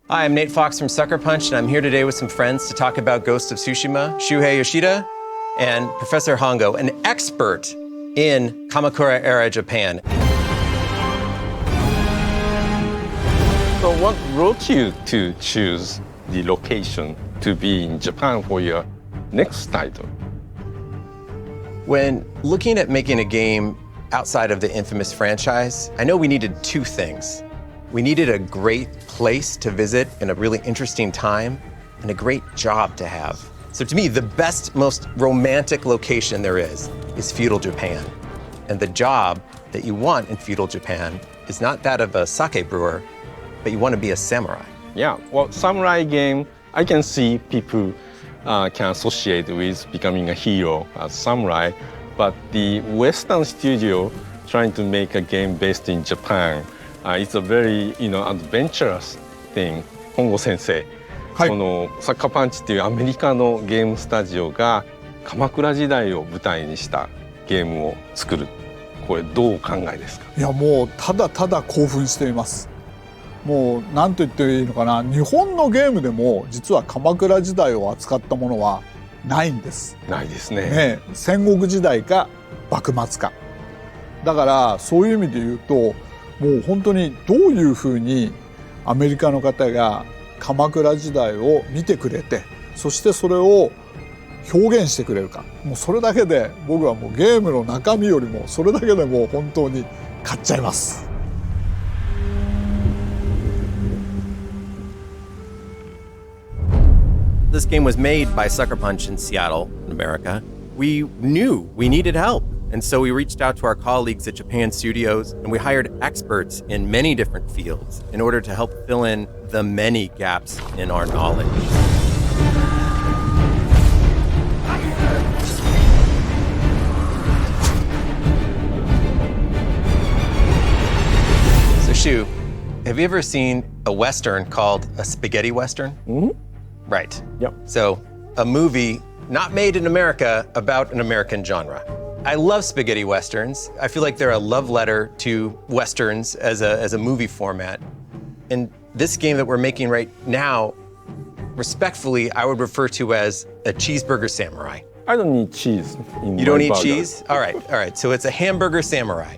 Hi, I'm Nate Fox from Sucker Punch, and I'm here today with some friends to talk about Ghost of Tsushima, Shuhei Yoshida, and Professor Hongo, an expert in Kamakura-era Japan. So what brought you to choose the location to be in Japan for your next title? When looking at making a game outside of the infamous franchise, I know we needed two things. We needed a great place to visit in a really interesting time and a great job to have. So to me, the best, most romantic location there is feudal Japan. And the job that you want in feudal Japan is not that of a sake brewer, but you want to be a samurai. Yeah, well, samurai game, I can see people can associate with becoming a hero as samurai, but the Western studio trying to make a game based in Japan, it's a very, adventurous thing. 本郷先生、このサッカーパンチっていうアメリカのゲームスタジオが鎌倉時代を舞台にしたゲームを作る。これどうお考えですか？いやもうただただ興奮しています。もう何と言っていいのかな、日本のゲームでも実は鎌倉時代を扱ったものはないんです。ないですね。戦国時代か幕末か。だからそういう意味で言うと、もう本当にどういうふうにアメリカの方が鎌倉時代を見てくれて、そしてそれを表現してくれるか、もうそれだけで僕はもうゲームの中身よりもそれだけでもう本当に買っちゃいます。This game was made by Sucker Punch in Seattle, in America. We knew we needed help, and so we reached out to our colleagues at Japan Studios, and we hired experts in many different fields in order to help fill in the many gaps in our knowledge. So Shu, have you ever seen a Western called a spaghetti Western? Mm-hmm. Right. Yep. So a movie not made in America about an American genre. I love spaghetti Westerns. I feel like they're a love letter to Westerns as a movie format. And this game that we're making right now, respectfully, I would refer to as a cheeseburger samurai. I don't need cheese in You don't my eat burger. cheese? All right. So it's a hamburger samurai,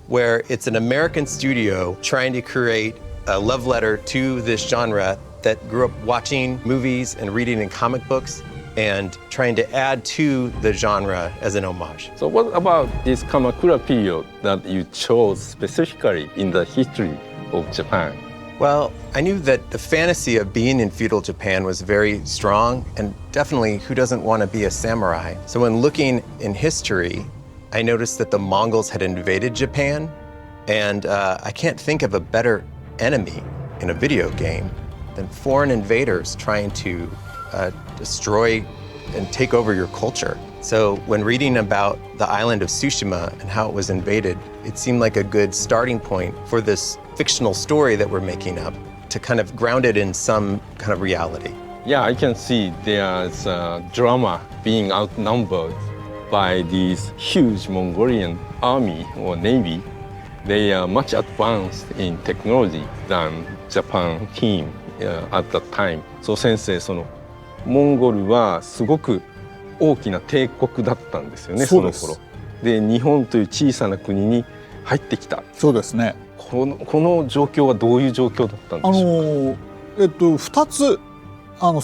where it's an American studio trying to create a love letter to this genre that grew up watching movies and reading in comic books and trying to add to the genre as an homage. So what about this Kamakura period that you chose specifically in the history of Japan? Well, I knew that the fantasy of being in feudal Japan was very strong, and definitely who doesn't want to be a samurai? So when looking in history, I noticed that the Mongols had invaded Japan, and I can't think of a better enemy in a video game than foreign invaders trying to destroy and take over your culture. So when reading about the island of Tsushima and how it was invaded, it seemed like a good starting point for this fictional story that we're making up to kind of ground it in some kind of reality. Yeah, I can see there's drama being outnumbered by this huge Mongolian army or navy. They are much advanced in technology than Japan team at that time. So 先生、そのモンゴルはすごく大きな帝国だったんですよね、その頃。で、日本という小さな国に入ってきた。そうですね。この状況はどういう状況だったんでしょうか。2つ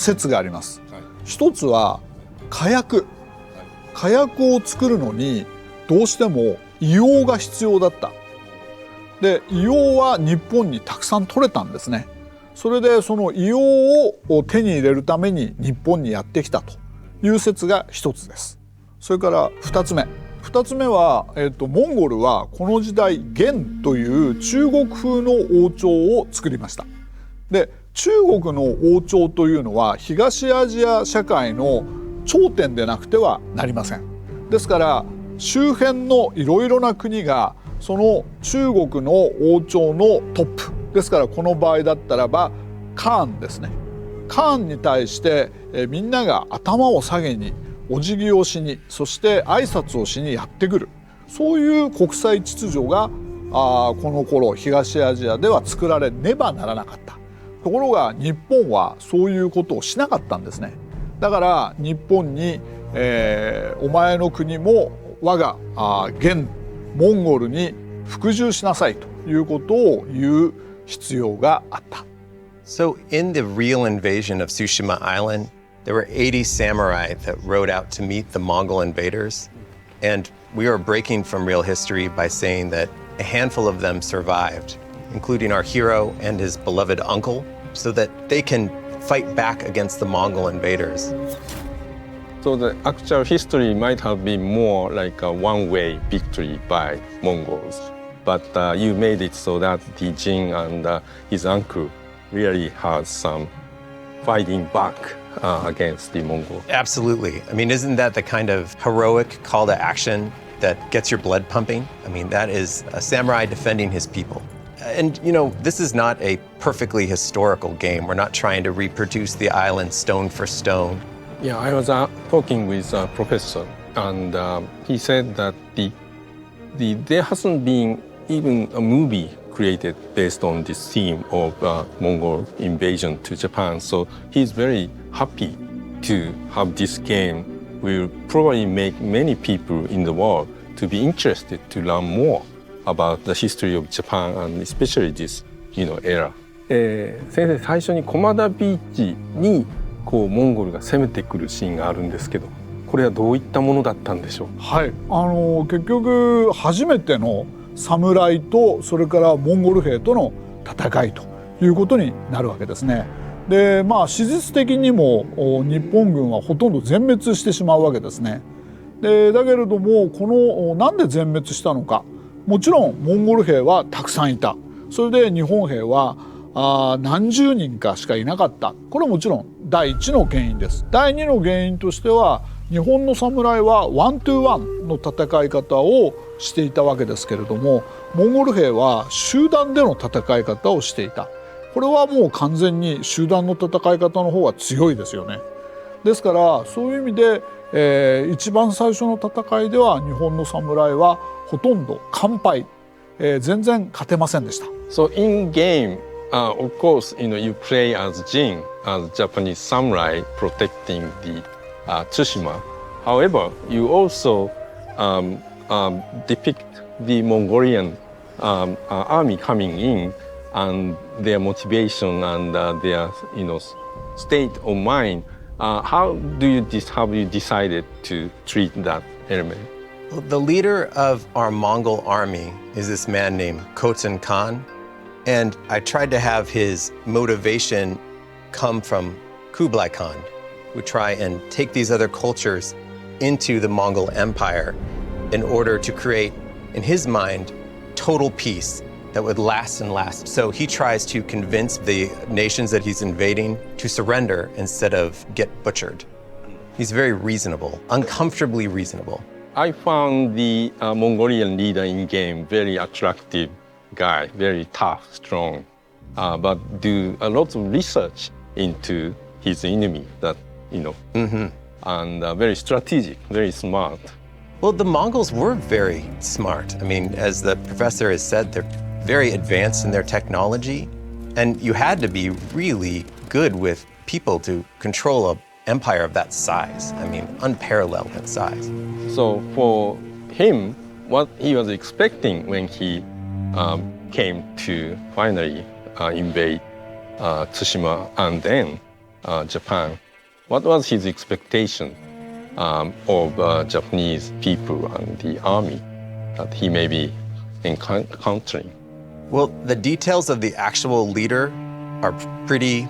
説があります。一つは火薬を作るのにどうしても硫黄が必要だった。で、硫黄は日本にたくさん取れたんですね。それでその硫黄を手に入れるために日本にやってきたという説が一つです。それから二つ目は、モンゴルはこの時代元という中国風の王朝を作りました。で、中国の王朝というのは東アジア社会の頂点でなくてはなりません。ですから周辺のいろいろな国がその中国の王朝のトップですから、この場合だったらばカーンですね。カーンに対してみんなが頭を下げにお辞儀をしに、そして挨拶をしにやってくる、そういう国際秩序がこの頃東アジアでは作られねばならなかった。こところが日本はそういうことをしなかったんですね。だから日本に、お前の国も我が現モンゴルに服従しなさいということを言う必要があった。So in the real invasion of Tsushima Island, there were 80 samurai that rode out to meet the Mongol invaders. And we are breaking from real history by saying that a handful of them survived, including our hero and his beloved uncle, so that they can fight back against the Mongol invaders. So the actual history might have been more like a one-way victory by Mongols. But you made it so that the Jin and his uncle really had some fighting back against the Mongols. Absolutely. I mean, isn't that the kind of heroic call to action that gets your blood pumping? I mean, that is a samurai defending his people. And, you know, this is not a perfectly historical game. We're not trying to reproduce the island stone for stone. Yeah, I was talking with a professor, and he said that there hasn't been even a movie created based on this theme of Mongol invasion to Japan. So he's very happy to have this game. Will probably make many people in the world to be interested to learn more about the history of Japan and especially this, era. 先生、最初に駒田ビーチにこうモンゴルが攻めてくるシーンがあるんですけど、これはどういったものだったんでしょう。はい、結局初めての侍とそれからモンゴル兵との戦いということになるわけですね。で、史実的にも日本軍はほとんど全滅してしまうわけですね。で、だけれどもなんで全滅したのか。もちろんモンゴル兵はたくさんいた。それで日本兵は何十人かしかいなかった。これはもちろん第一の原因です。第二の原因としては日本の侍はワントゥーワンの戦い方をしていたわけですけれども、モンゴル兵は集団での戦い方をしていた。これはもう完全に集団の戦い方の方が強いですよね。ですからそういう意味で、一番最初の戦いでは日本の侍はほとんど完敗、全然勝てませんでした。So in game, of course, you play as Jin, as Japanese samurai protecting the Tsushima. However, you also depict the Mongolian army coming in and their motivation and their state of mind. How have you decided to treat that element? Well, the leader of our Mongol army is this man named Khotun Khan. And I tried to have his motivation come from Kublai Khan, who try and take these other cultures into the Mongol Empire in order to create, in his mind, total peace that would last and last. So he tries to convince the nations that he's invading to surrender instead of get butchered. He's very reasonable, uncomfortably reasonable. I found the Mongolian leader in game very attractive guy, very tough, strong, but do a lot of research into his enemy and very strategic, very smart. Well, the Mongols were very smart. I mean, as the professor has said, they're very advanced in their technology, and you had to be really good with people to control an empire of that size. I mean, unparalleled in size. So for him, what he was expecting when he came to finally invade Tsushima and then Japan, what was his expectation of Japanese people and the army that he may be encountering? Well, the details of the actual leader are pretty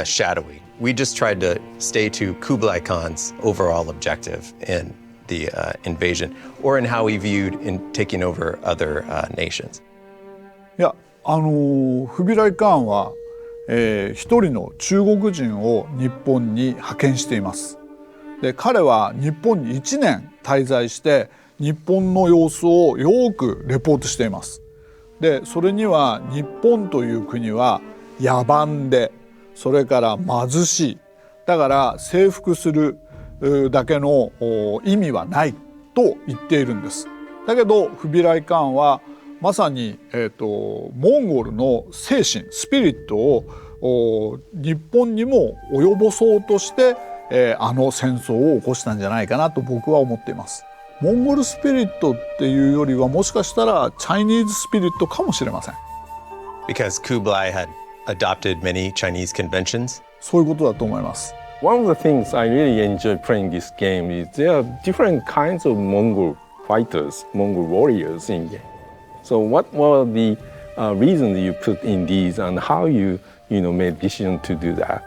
shadowy. We just tried to stay to Kublai Khan's overall objective in the invasion, or in how he viewed in taking over other nations. いや、フビライ・カーンは、一人の中国人を日本に派遣しています。で、彼は日本に1年滞在して日本の様子をよくレポートしています。で、それには日本という国は野蛮で、それから貧しい。だから征服するだけの意味はないと言っているんです。だけどフビライ・カーンはまさに、モンゴルの精神スピリットを日本にも及ぼそうとして、あの戦争を起こしたんじゃないかなと僕は思っています。モンゴルスピリットっていうよりはもしかしたらチャイニーズスピリットかもしれません。Because Kublai had adopted many Chinese conventions? そういうことだと思います。One of the things I really enjoy playing this game is there are different kinds of Mongol fighters, Mongol warriors in game. So what were the reasons you put in these and how you made decision to do that?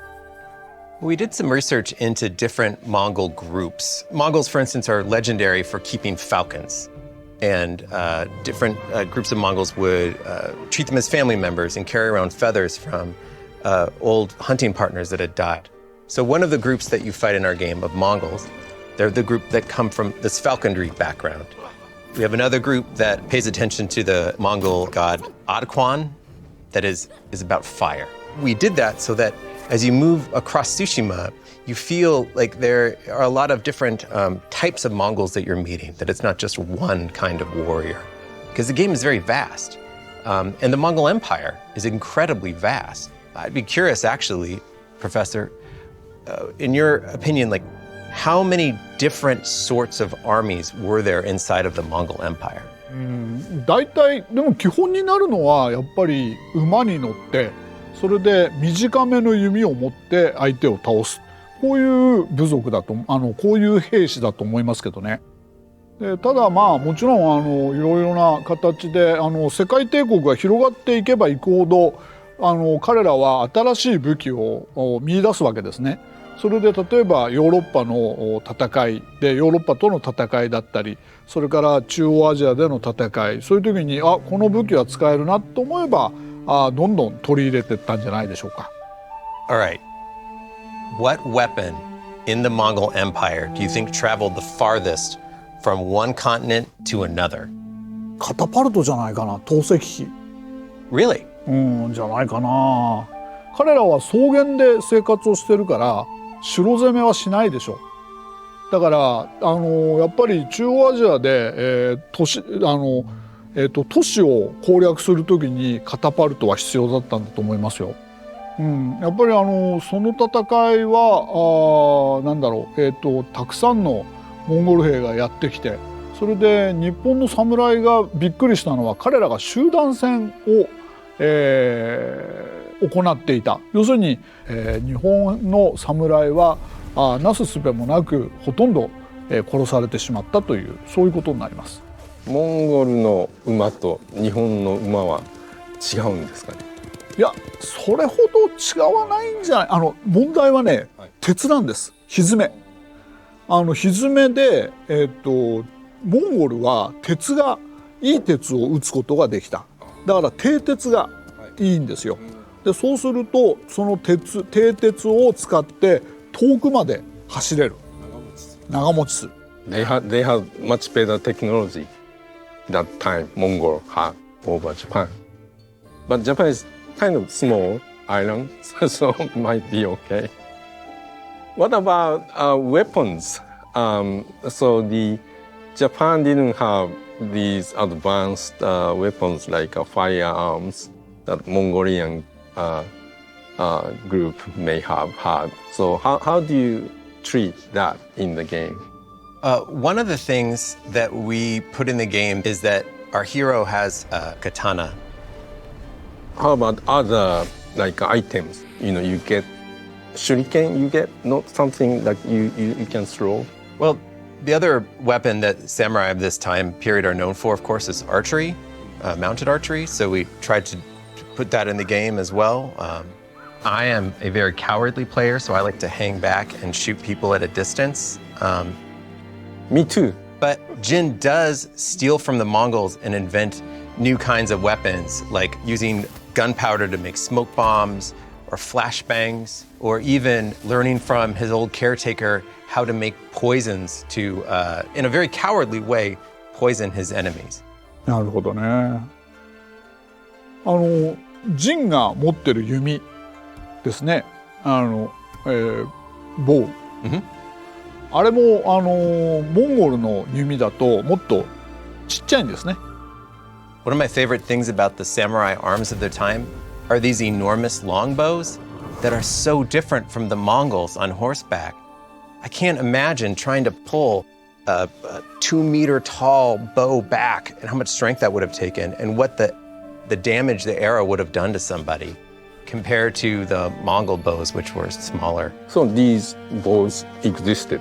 We did some research into different Mongol groups. Mongols, for instance, are legendary for keeping falcons. And different groups of Mongols would treat them as family members and carry around feathers from old hunting partners that had died. So one of the groups that you fight in our game of Mongols, they're the group that come from this falconry background. We have another group that pays attention to the Mongol god Adquan, that is about fire. We did that so that as you move across Tsushima, you feel like there are a lot of different types of Mongols that you're meeting, that it's not just one kind of warrior. Because the game is very vast. And the Mongol Empire is incredibly vast. I'd be curious, actually, Professor, in your opinion, like, how many different sorts of armies were there inside of the Mongol Empire? 大体でも基本になるのはやっぱり馬に乗ってそれで短めの弓を持って相手を倒すこういう部族だとこういう兵士だと思いますけどね。でただまあもちろんいろいろな形で世界帝国が広がっていけばいくほど彼らは新しい武器を見出すわけですね。それで例えばヨーロッパの戦いでヨーロッパとの戦いだったりそれから中央アジアでの戦いそういう時にこの武器は使えるなと思えばどんどん取り入れていったんじゃないでしょうか。All right. What weapon in the Mongol Empire do you think traveled the farthest from one continent to another? カタパルトじゃないかな。投石機。Really? じゃないかな。彼らは草原で生活をしてるから城攻めはしないでしょ。だからやっぱり中央アジアで、都市を攻略する時にカタパルトは必要だったんだと思いますよ。やっぱりその戦いはたくさんのモンゴル兵がやってきてそれで日本の侍がびっくりしたのは彼らが集団戦を、行っていた。要するに、日本の侍はなすすべもなくほとんど、殺されてしまったというそういうことになります。モンゴルの馬と日本の馬は違うんですかね。いやそれほど違わないんじゃない。問題はね、鉄なんです。蹄。蹄で、モンゴルは鉄がいい鉄を打つことができた。だから蹄鉄がいいんですよ。でそうするとその蹄鉄を使って遠くまで走れる。長持ちする。They have much better technology that time Mongol had over Japan. But Japan is kind of small island, so it might be okay. What about weapons? So the Japan didn't have these advanced weapons like firearms that Mongolian group may have had. So how do you treat that in the game? One of the things that we put in the game is that our hero has a katana. How about other like items? You get shuriken, you get not something that you can throw? Well, the other weapon that samurai of this time period are known for, of course, is archery, mounted archery. So we tried to put that in the game as well. I am a very cowardly player, so I like to hang back and shoot people at a distance. Me too. But Jin does steal from the Mongols and invent new kinds of weapons, like using gunpowder to make smoke bombs or flashbangs, or even learning from his old caretaker how to make poisons to, in a very cowardly way, poison his enemies. なるほどね。ジンが持ってる弓ですね。棒。あれもモンゴルの弓だともっとちっちゃいんですね。One of my favorite things about the samurai arms of their time are these enormous longbows that are so different from the Mongols on horseback. I can't imagine trying to pull a 2-meter tall bow back and how much strength that would have taken and what the damage the arrow would have done to somebody compared to the Mongol bows, which were smaller. So these bows existed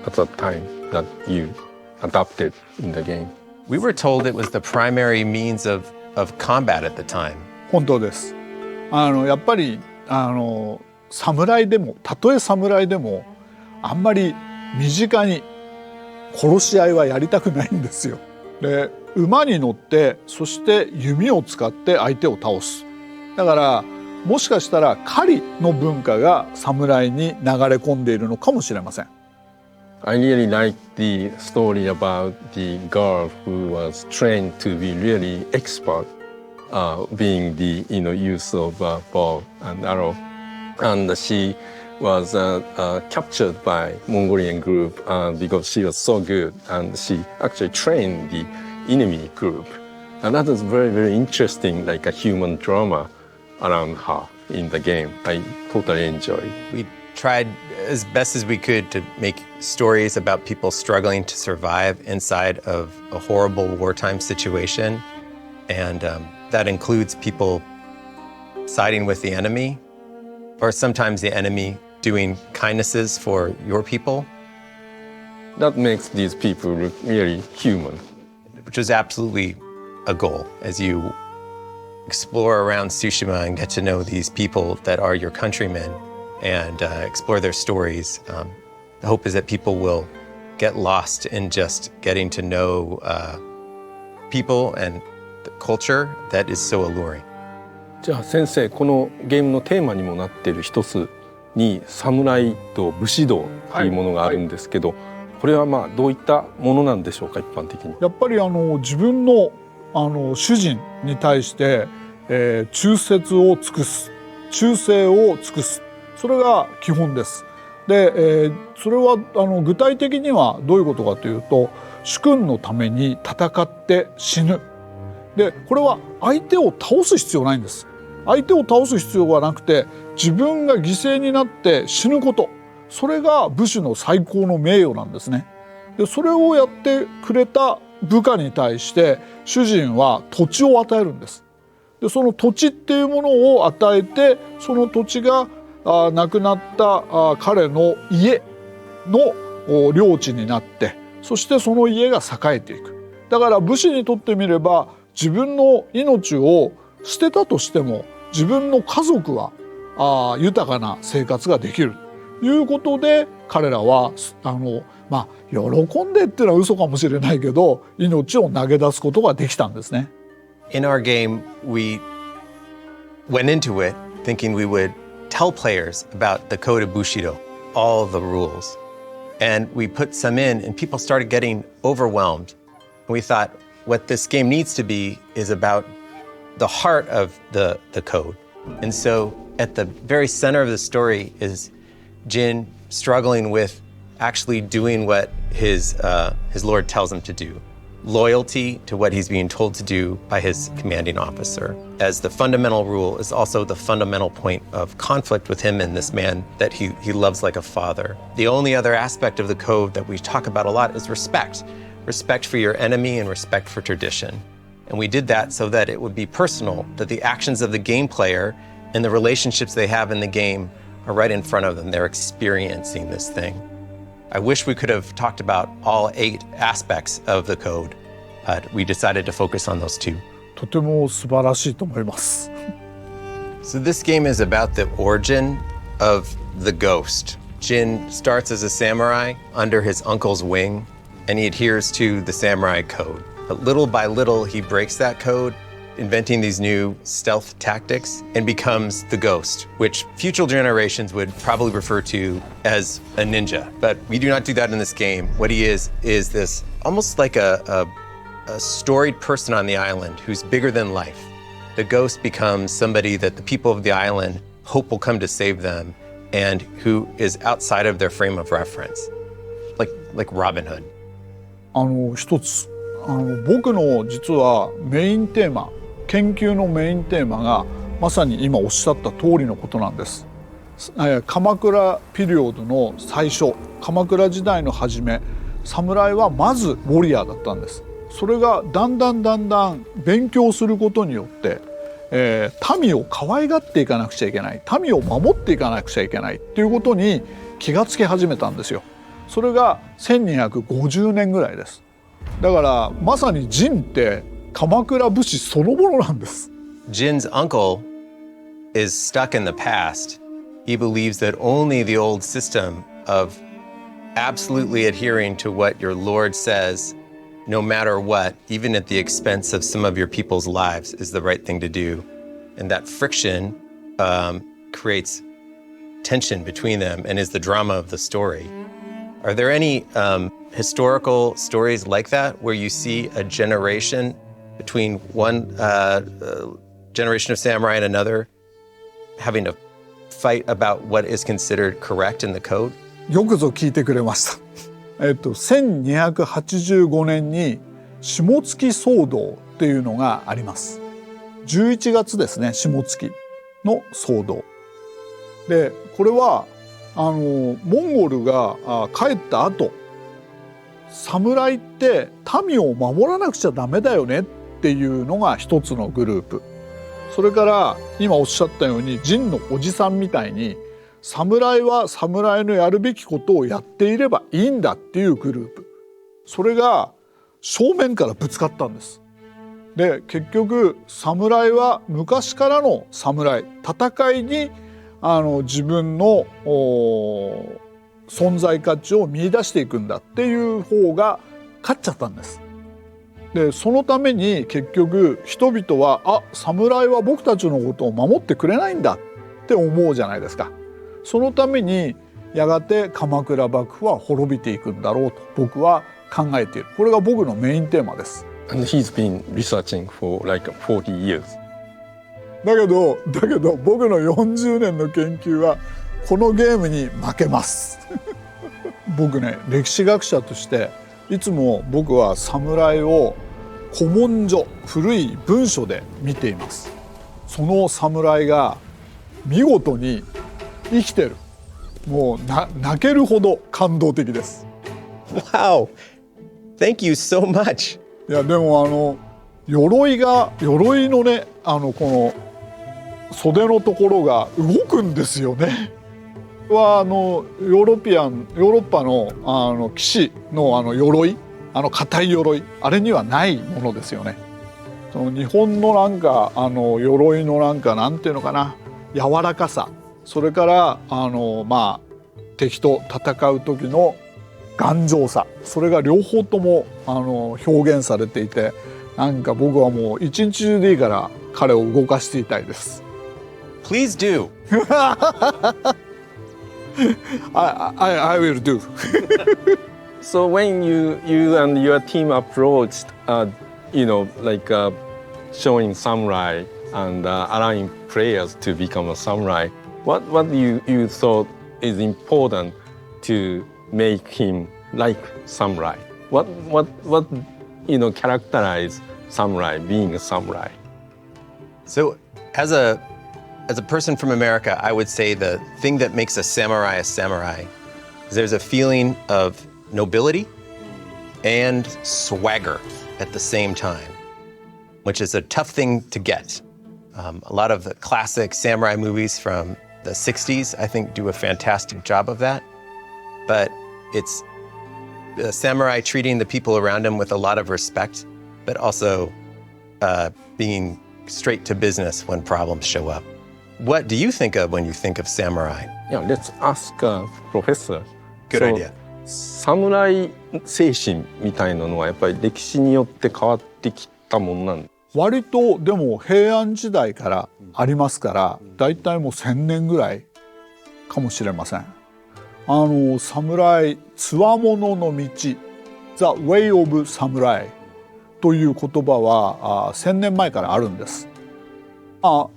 at the time that you adapted in the game. We were told it was the primary means of combat at the time. 本当です。やっぱり侍でもたとえ侍でもあんまり身近に殺し合いはやりたくないんですよ。で馬に乗ってそして弓を使って相手を倒す。だからもしかしたら狩りの文化が侍に流れ込んでいるのかもしれません。I really like the story about the girl who was trained to be really expert, being the use of bow and arrow, and she was captured by Mongolian group because she was so good, and she actually trained the enemy group, and that is very, very interesting, like a human drama around her in the game. I totally enjoyed. We tried as best as we could to make stories about people struggling to survive inside of a horrible wartime situation. And that includes people siding with the enemy, or sometimes the enemy doing kindnesses for your people. That makes these people look really human. Which is absolutely a goal as you explore around Tsushima and get to know these people that are your countrymen and explore their stories. The hope is that people will get lost in just getting to know people and the culture that is so alluring. じゃあ先生、このゲームのテーマにもなっている一つに侍と武士道というものがあるんですけど、これはどういったものなんでしょうか、一般的に。やっぱり自分の主人に対して、忠節を尽くす、忠誠を尽くす、それが基本です。で、それは具体的にはどういうことかというと、主君のために戦って死ぬ。で、これは相手を倒す必要ないんです。相手を倒す必要がなくて、自分が犠牲になって死ぬこと、それが武士の最高の名誉なんですね。で、それをやってくれた部下に対して主人は土地を与えるんです。で、その土地っていうものを与えて、その土地が亡くなった彼の家の領地になって、そしてその家が栄えていく。だから武士にとってみれば、自分の命を捨てたとしても自分の家族は豊かな生活ができるということで、彼らは喜んでっていうのは嘘かもしれないけど、命を投げ出すことができたんですね。In our game, we went into it thinking we would tell players about the code of Bushido, all the rules. And we put some in and people started getting overwhelmed. And we thought what this game needs to be is about the heart of the code. And so at the very center of the story is Jin struggling with actually doing what his lord tells him to do. Loyalty to what he's being told to do by his commanding officer. As the fundamental rule is also the fundamental point of conflict with him and this man that he loves like a father. The only other aspect of the code that we talk about a lot is respect. Respect for your enemy and respect for tradition. And we did that so that it would be personal, that the actions of the game player and the relationships they have in the game are right in front of them. They're experiencing this thing. I wish we could have talked about all 8 aspects of the code, but we decided to focus on those 2. とても素晴らしいと思います。So this game is about the origin of the ghost. Jin starts as a samurai under his uncle's wing, and he adheres to the samurai code. But little by little, he breaks that code, inventing these new stealth tactics, and becomes the ghost, which future generations would probably refer to as a ninja. But we do not do that in this game. What he is this almost like a storied person on the island who's bigger than life. The ghost becomes somebody that the people of the island hope will come to save them and who is outside of their frame of reference, like Robin Hood. 一つ僕の実はメインテーマ、研究のメインテーマがまさに今おっしゃった通りのことなんです。鎌倉ピリオドの最初、鎌倉時代の初め、侍はまずウォリアーだったんです。それがだんだん勉強することによって、民を可愛がっていかなくちゃいけない、民を守っていかなくちゃいけないっていうことに気がつき始めたんですよ。それが1250年ぐらいです。だからまさにジンって鎌倉武士そのものなんです。Jin's uncle is stuck in the past. He believes that only the old system of absolutely adhering to what your Lord says, no matter what, even at the expense of some of your people's lives, is the right thing to do. And that friction creates tension between them and is the drama of the story. Are there any historical stories like that where you see a generation between one generation of samurai and another having to fight about what is considered correct in the code? よくぞ聞いてくれました。1285年に下月騒動っていうのがあります。11月ですね、下月の騒動。で、これはモンゴルが帰った後、侍って民を守らなくちゃダメだよねっていうのが一つのグループ。それから今おっしゃったように陣のおじさんみたいに侍は侍のやるべきことをやっていればいいんだっていうグループ。それが正面からぶつかったんです。で、結局侍は昔からの侍、戦いに自分の存在価値を見出していくんだっていう方が勝っちゃったんです。で、そのために結局人々は侍は僕たちのことを守ってくれないんだって思うじゃないですか。そのためにやがて鎌倉幕府は滅びていくんだろうと僕は考えている。これが僕のメインテーマです。And he's been researching for like 40 years. だけど僕の40年の研究はこのゲームに負けます僕ね、歴史学者としていつも僕は侍を古文書、古い文書で見ています。その侍が見事に生きてる。もう泣けるほど感動的です。 Wow! Thank you so much! いやでも鎧のねこの袖のところが動くんですよね。はヨーロッパの騎士の鎧、硬い鎧、あれにはないものですよね。その日本のなんか鎧のなんていうのかな、柔らかさ、それから敵と戦う時の頑丈さ、それが両方とも表現されていて、なんか僕はもう一日中でいいから彼を動かしていたいです。Please do. I will do. So when you and your team approached, showing samurai and allowing players to become a samurai, what you thought is important to make him like samurai? What characterize samurai, being a samurai? So as a person from America, I would say the thing that makes a samurai is there's a feeling of nobility and swagger at the same time, which is a tough thing to get. A lot of the classic samurai movies from the 60s, I think, do a fantastic job of that. But it's the samurai treating the people around him with a lot of respect, but also being straight to business when problems show up. What do you think of when you think of samurai? Yeah, let's ask Professor. Good idea. サムライ精神みたいなのはやっぱり歴史によって変わってきたもんなんです。割とでも平安時代からありますから、だいたいもう1000年ぐらいかもしれません。侍、つわものの道、The Way of Samurai という言葉は1000年前からあるんです。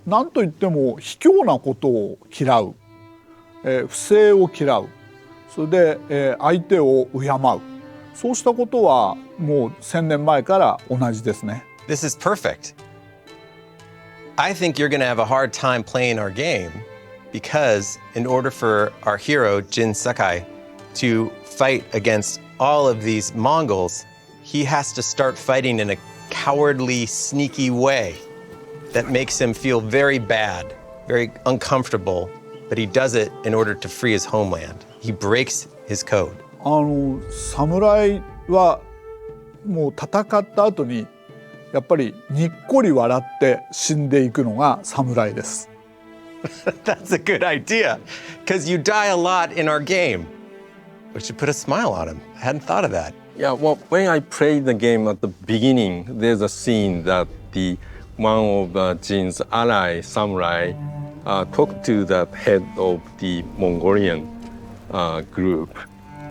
なんといっても卑怯なことを嫌う、不正を嫌う、それで、相手を敬う、そうしたことはもう1000年前から同じですね。This is perfect. I think you're going to have a hard time playing our game because in order for our hero, Jin Sakai, to fight against all of these Mongols, he has to start fighting in a cowardly, sneaky way that makes him feel very bad, very uncomfortable, but he does it in order to free his homeland. He breaks his code. 侍はもう戦った後にやっぱりにっこり笑って死んでいくのが侍です。That's a good idea, because you die a lot in our game. We should put a smile on him. I hadn't thought of that. Yeah, well, when I played the game at the beginning, there's a scene that one of Jin's ally samurai talked to the head of the Mongolian group,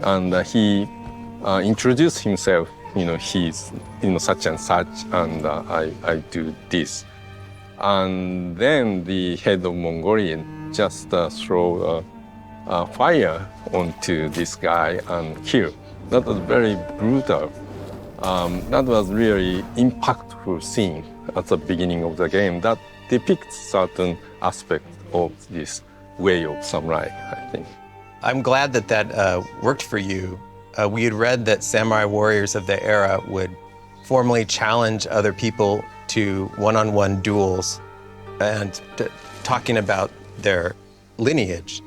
and he introduced himself. He's such and such, and I do this. And then the head of Mongolian just throw fire onto this guy and kill. That was very brutal. That was really impactful scene at the beginning of the game that depicts certain aspect of this way of samurai, I think. I'm glad that worked for you. We had read that samurai warriors of the era would formally challenge other people to one-on-one duels and talking about their lineage.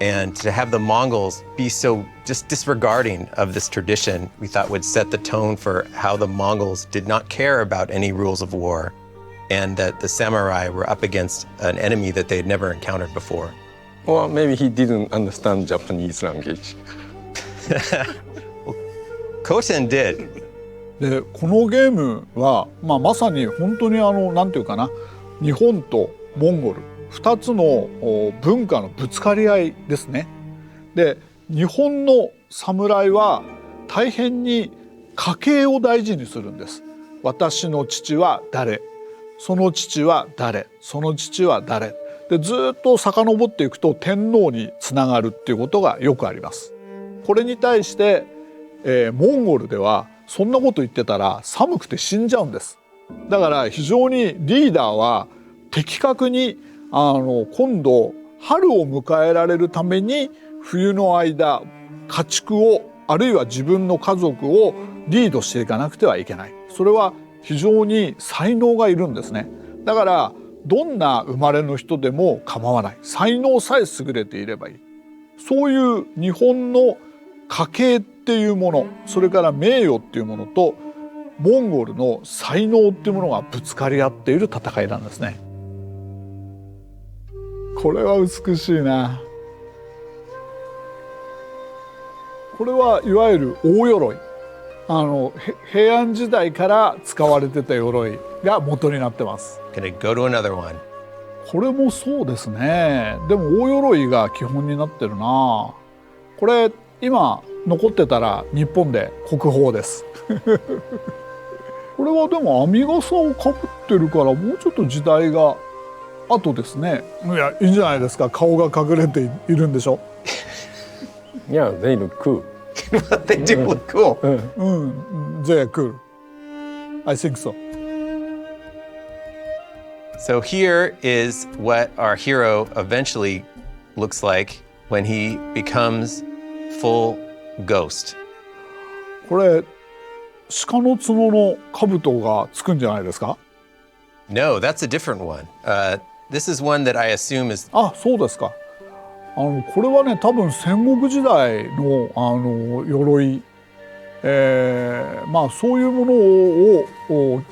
And to have the Mongols be so just disregarding of this tradition, we thought would set the tone for how the Mongols did not care about any rules of war, and that the samurai were up against an enemy that they had never encountered before. Or maybe he didn't understand Japanese language. Koten did. でこのゲームは、まさに本当になんていうかな、日本とモンゴル2つの文化のぶつかり合いですね。で日本の侍は大変に家系を大事にするんです。私の父は誰、その父は誰、その父は誰でずっと遡っていくと天皇につながるっていうことがよくあります。これに対して、モンゴルではそんなこと言ってたら寒くて死んじゃうんです。だから非常にリーダーは的確に今度春を迎えられるために冬の間家畜をあるいは自分の家族をリードしていかなくてはいけない。それは非常に才能がいるんですね。だからどんな生まれの人でも構わない。才能さえ優れていればいい。そういう日本の家系っていうもの、それから名誉っていうものとモンゴルの才能っていうものがぶつかり合っている戦いなんですね。これは美しいな。これはいわゆる大鎧。平安時代から使われてた鎧が元になってます。Gonna go to another one. これもそうですね。でも大鎧が基本になってるな。これ今残ってたら日本で国宝です。これはでも編み笠をかぶってるからもうちょっと時代が後ですね。いやいいんじゃないですか。顔が隠れているんでしょ。Yeah, they look cool. They do look cool. They are cool. I think so. So here is what our hero eventually looks like when he becomes full ghost. これ鹿の角の兜がつくんじゃないですか？ No, that's a different one. This is one that I assume is. あ、そうですか。これはね、多分戦国時代の鎧、そういうものを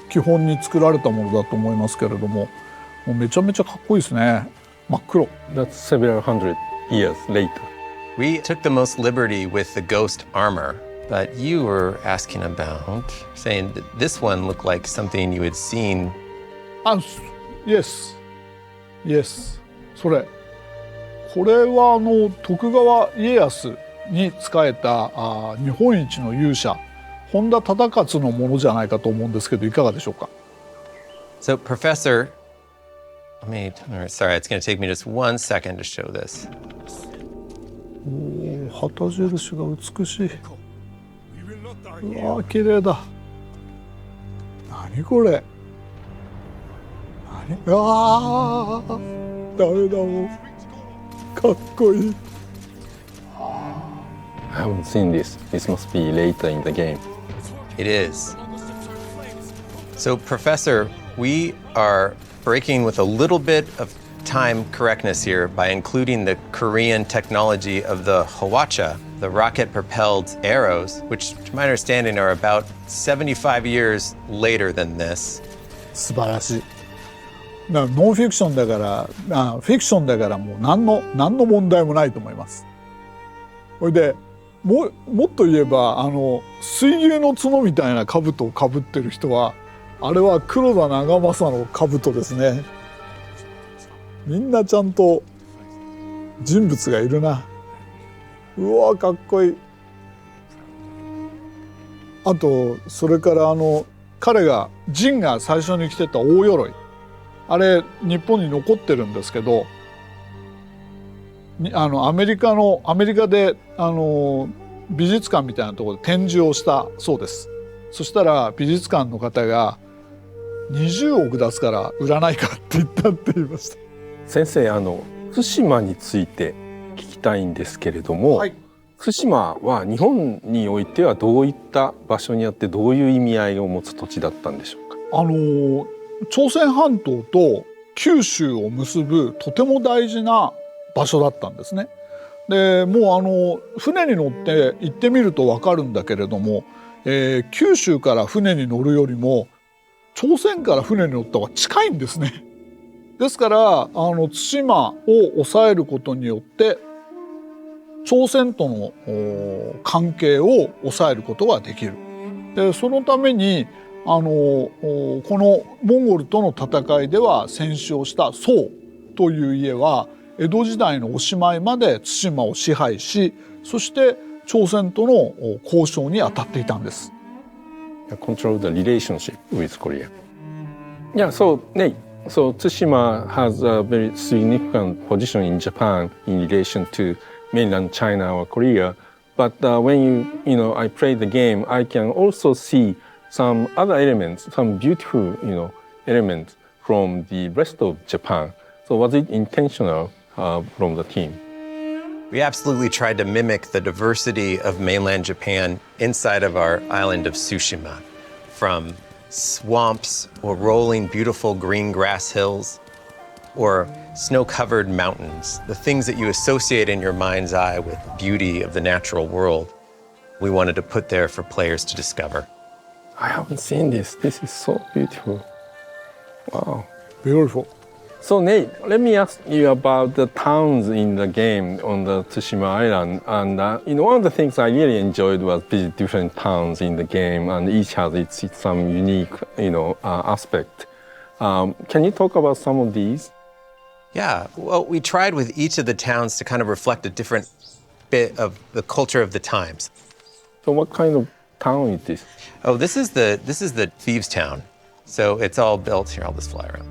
基本に作られたものだと思いますけれども、もうめちゃめちゃかっこいいですね。真っ黒。That's several hundred years later. We took the most liberty with the ghost armor, but you were asking about saying that this one looked like something you had seen. Yes. これは徳川家康に仕えた日本一の勇者本田忠勝のものじゃないかと思うんですけどいかがでしょうか。 So, Professor, sorry, it's going to take me just 1 second to show this. 旗印が美しい。うわ綺麗だ。何これ。ダメだもう。かっこいい。I haven't seen this. This must be later in the game. It is. So, Professor, we are breaking with a little bit of time correctness here by including the Korean technology of the Hwacha, the rocket-propelled arrows, which, to my understanding, are about 75 years later than this. 素晴らしい。ノンフィクションだからフィクションだからもう何の問題もないと思います。それでもっと言えば水牛の角みたいな兜をかぶってる人はあれは黒田長政の兜ですね。みんなちゃんと人物がいるな。うわかっこいい。あとそれから彼がジンが最初に着てた大鎧、あれ日本に残ってるんですけど、アメリカで美術館みたいなところで展示をしたそうです。そしたら美術館の方が20億出すから売らないかって言ったって言いました。先生、対馬について聞きたいんですけれども、はい、対馬は日本においてはどういった場所にあってどういう意味合いを持つ土地だったんでしょうか。朝鮮半島と九州を結ぶとても大事な場所だったんですね。でもう船に乗って行ってみると分かるんだけれども、九州から船に乗るよりも朝鮮から船に乗った方が近いんですね。ですから対馬を抑えることによって朝鮮との関係を抑えることができる。でそのためにこのモンゴルとの戦いでは戦死をした宋という家は江戸時代のおしまいまで対馬を支配し、そして朝鮮との交渉に当たっていたんです。Control the relationship with Korea. Yeah, so Nate, so Tsushima has a very significant position in Japan in relation to mainland China or Korea. But when I play the game, I can also see some other elements, some beautiful, elements from the rest of Japan. So was it intentional from the team? We absolutely tried to mimic the diversity of mainland Japan inside of our island of Tsushima, from swamps or rolling beautiful green grass hills or snow-covered mountains, the things that you associate in your mind's eye with beauty of the natural world. We wanted to put there for players to discover. I haven't seen this. This is so beautiful. Wow. Beautiful. So Nate, let me ask you about the towns in the game on the Tsushima Island. And one of the things I really enjoyed was visit different towns in the game, and each has its some unique, aspect. Can you talk about some of these? Yeah, well, we tried with each of the towns to kind of reflect a different bit of the culture of the times. So what kind of town is this? Oh, this is the Thieves Town. So it's all built here. I'll just fly around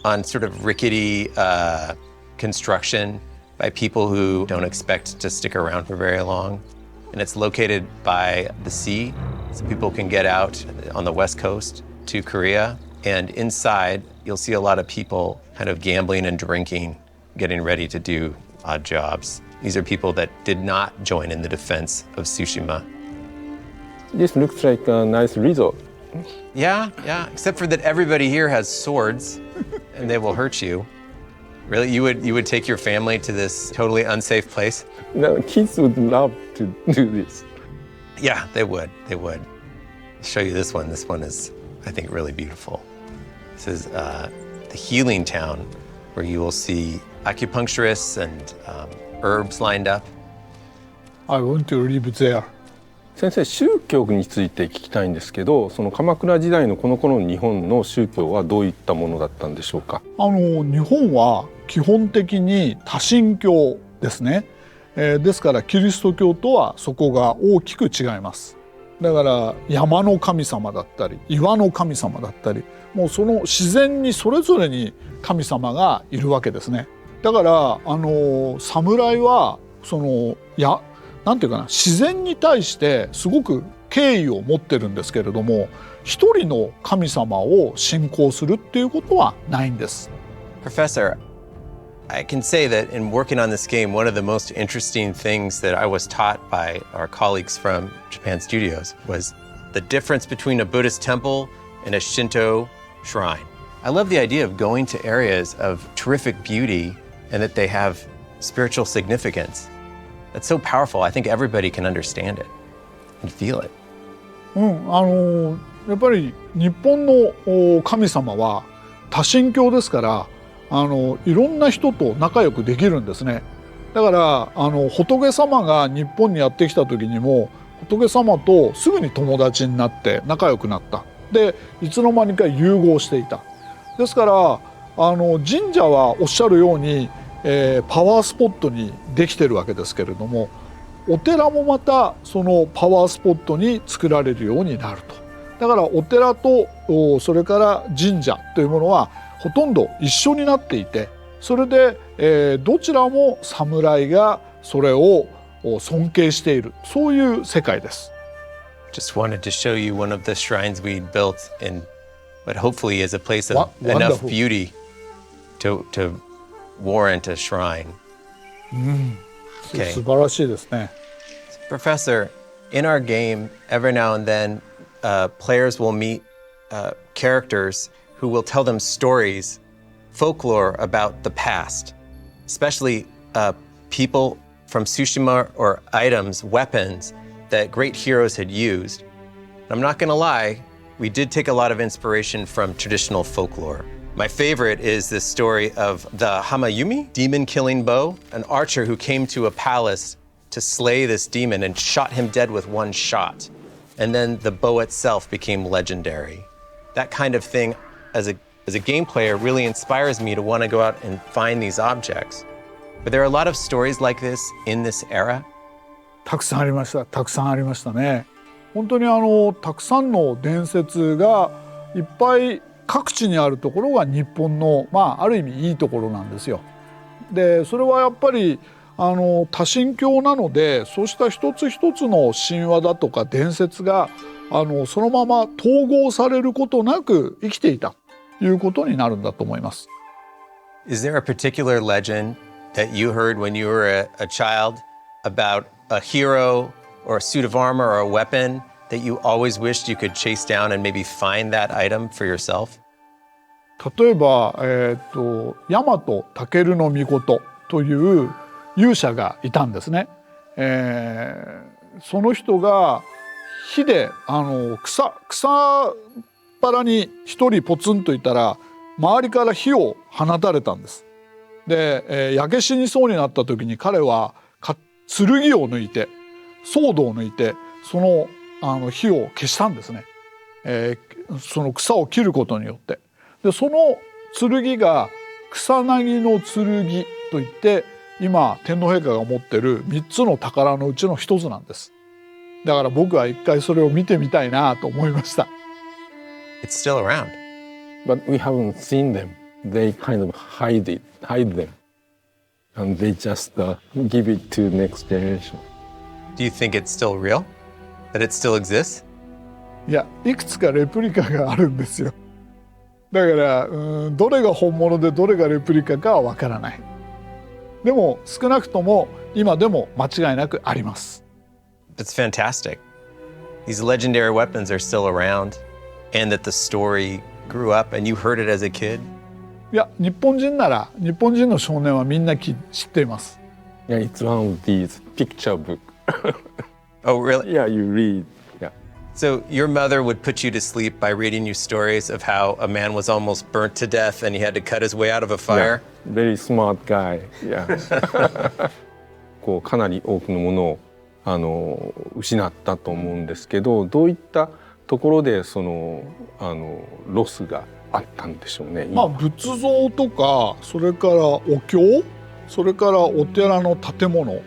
on sort of rickety construction by people who don't expect to stick around for very long. And it's located by the sea, so people can get out on the west coast to Korea. And inside, you'll see a lot of people kind of gambling and drinking, getting ready to do odd jobs. These are people that did not join in the defense of Tsushima. This looks like a nice resort. Yeah, except for that everybody here has swords and they will hurt you. Really? You would take your family to this totally unsafe place? No, kids would love to do this. Yeah, they would. I'll show you this one. This one is, I think, really beautiful. This is the healing town where you will see acupuncturists and herbs lined up. I want to live there. 先生、宗教について聞きたいんですけど、その鎌倉時代のこの頃の日本の宗教はどういったものだったんでしょうか。日本は基本的に多神教ですね。ですからキリスト教とはそこが大きく違います。だから山の神様だったり岩の神様だったり、もうその自然にそれぞれに神様がいるわけですね。だから侍はなんていうかな、自然に対してすごく敬意を持ってるんですけれども、一人の神様を信仰するっていうことはないんです。Professor, I can say that in working on this game, one of the most interesting things that I was taught by our colleagues from Japan Studios was the difference between a Buddhist temple and a Shinto shrine. I love the idea of going to areas of terrific beauty and that they have spiritual significance. That's so powerful. I think everybody can understand it and feel it. やっぱり日本の神様は多神教ですからいろんな人と仲良くできるんですね。だから仏様が日本にやってきた時にも仏様とすぐに友達になって仲良くなった。でいつの間にか融合していた。ですから神社はおっしゃるように、パワースポットにできてるわけですけれどもお寺もまたそのパワースポットに作られるようになると。だからお寺とそれから神社というものはほとんど一緒になっていてそれで、どちらも侍がそれを尊敬しているそういう世界です。Just wanted to show you one of the shrines we built in what hopefully is a place of enough beauty to warrant a shrine. Okay. 素晴らしいですね。Professor, in our game, every now and then, players will meet characters who will tell them stories, folklore about the past, especially people from Tsushima or items, weapons that great heroes had used. I'm not going to lie, we did take a lot of inspiration from traditional folklore. My favorite is this story of the Hamayumi, demon-killing bow, an archer who came to a palace to slay this demon and shot him dead with one shot. And then the bow itself became legendary. That kind of thing, as a game player, really inspires me to want to go out and find these objects. But there are a lot of stories like this in this era. たくさんありました。たくさんありましたね。本当にたくさんの伝説がいっぱい各地にあるところが日本のある意味いいところなんですよ。でそれはやっぱり多神教なのでそうした一つ一つの神話だとか伝説がそのまま統合されることなく生きていたということになるんだと思います。Is there a particular legend that you heard when you were a child about a hero or a suit of armor or a weapon that you always wished you could chase down and maybe find that item for yourself? 例えば、大和武尊という勇者がいたんですね。その人が火で草っ腹に一人ポツンといたら周りから火を放たれたんです。で、焼け死にそうになった時に彼は剣を抜いてソードを抜いてその火を消したんですね。その草を切ることによって。でその剣が草薙の剣といって今天皇陛下が持ってる3つの宝のうちの一つなんです。だから僕は一回それを見てみたいなと思いました。It's still around. But we haven't seen them. They kind of hide them. And they just give it to next generation. Do you think it's still real? That it still exists? いや、いくつかレプリカがあるんですよ。だからどれが本物でどれがレプリカかはわからない。でも少なくとも今でも間違いなくあります。That's fantastic. These legendary weapons are still around, and that the story grew up and you heard it as a kid. いや、日本人の少年はみんな知っています。Yeah, it's one of these picture book. Oh, really? Yeah, you read. Yeah. So your mother would put you to sleep by reading you stories of how a man was almost burnt to death and he had to cut his way out of a fire? Yeah, very smart guy. Yeah. こうかなり多くのものを失ったと思うんですけど、どういったところでそのロスがあったんでしょうね。仏像とかそれからお経、それからお寺の建物、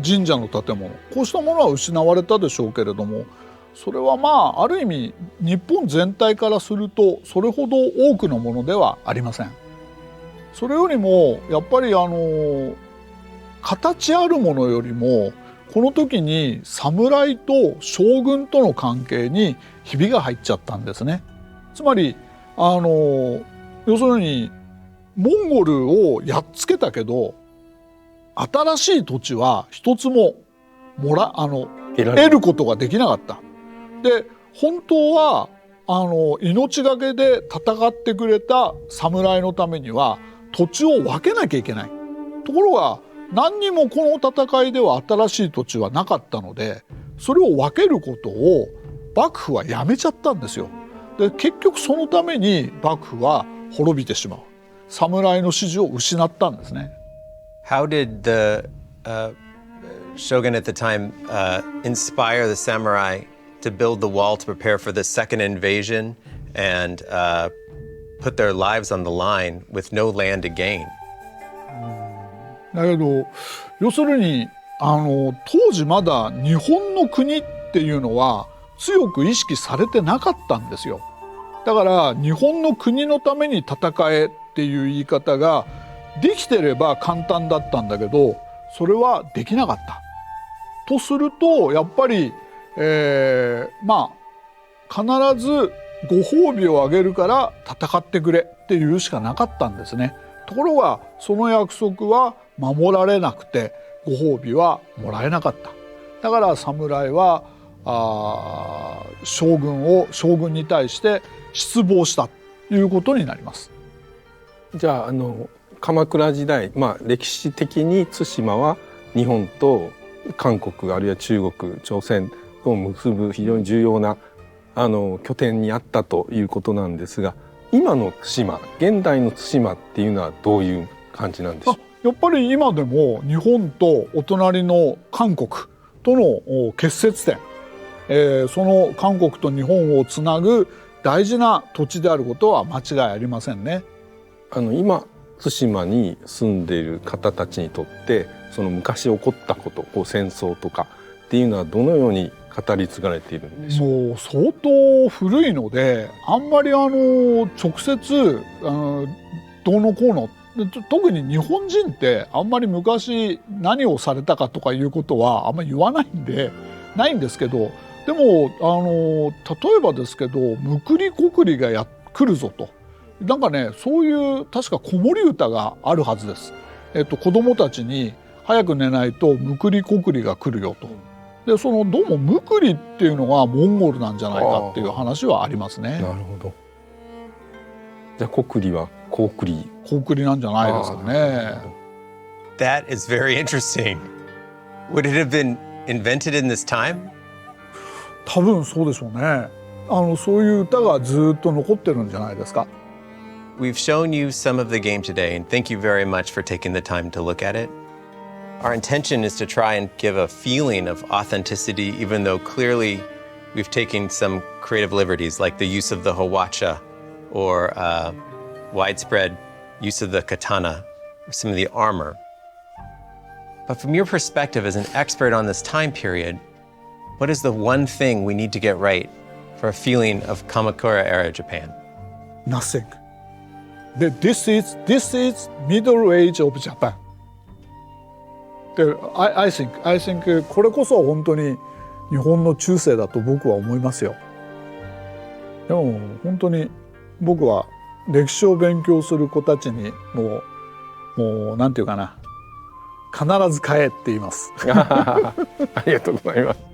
神社の建物、こうしたものは失われたでしょうけれども、それはある意味日本全体からするとそれほど多くのものではありません。それよりもやっぱり形あるものよりもこの時に侍と将軍との関係にひびが入っちゃったんですね。つまり要するにモンゴルをやっつけたけど新しい土地は一つも得ることができなかった。で本当は命がけで戦ってくれた侍のためには土地を分けなきゃいけない。ところが何にもこの戦いでは新しい土地はなかったので、それを分けることを幕府はやめちゃったんですよ。で結局そのために幕府は滅びてしまう。侍の支持を失ったんですね。How did the shogun at the time inspire the samurai to build the wall to prepare for the second invasion and put their lives on the line with no land to gain? だけど要するに当時まだ日本の国っていうのは強く意識されてなかったんですよ。だから日本の国のために戦えっていう言い方ができてれば簡単だったんだけど、それはできなかった。とするとやっぱり、必ずご褒美をあげるから戦ってくれっていうしかなかったんですね。ところがその約束は守られなくてご褒美はもらえなかった。だから侍は将軍に対して失望したということになります。じゃあ鎌倉時代、歴史的に対馬は日本と韓国あるいは中国朝鮮を結ぶ非常に重要な拠点にあったということなんですが、今の対馬、現代の対馬っていうのはどういう感じなんでしょう？やっぱり今でも日本とお隣の韓国との結節点、その韓国と日本をつなぐ大事な土地であることは間違いありませんね。今対馬に住んでいる方たちにとってその昔起こったこと、戦争とかっていうのはどのように語り継がれているんでしょう？もう相当古いのであんまり直接どうのこうの、特に日本人ってあんまり昔何をされたかとかいうことはあんまり言わないんでないんですけど、でも例えばですけどむくりこくりが来るぞと、なんかねそういう確か子守歌があるはずです。子供たちに早く寝ないとむくりこくりが来るよと。でどうもむくりっていうのがモンゴルなんじゃないかっていう話はありますね。なるほど。じゃあこくりはこうくりなんじゃないですかね。That is very interesting. Would it have been invented in this time? 多分そうでしょうね。そういう歌がずっと残ってるんじゃないですか。We've shown you some of the game today, and thank you very much for taking the time to look at it. Our intention is to try and give a feeling of authenticity, even though clearly we've taken some creative liberties, like the use of the hawacha or widespread use of the katana or some of the armor. But from your perspective as an expert on this time period, what is the one thing we need to get right for a feeling of Kamakura era Japan? Nothing. This is middle age of Japan. I think これこそ本当に日本の中世だと僕は思いますよ。でも本当に僕は歴史を勉強する子たちにもうなんていうかな、必ず買えって言います。ありがとうございます。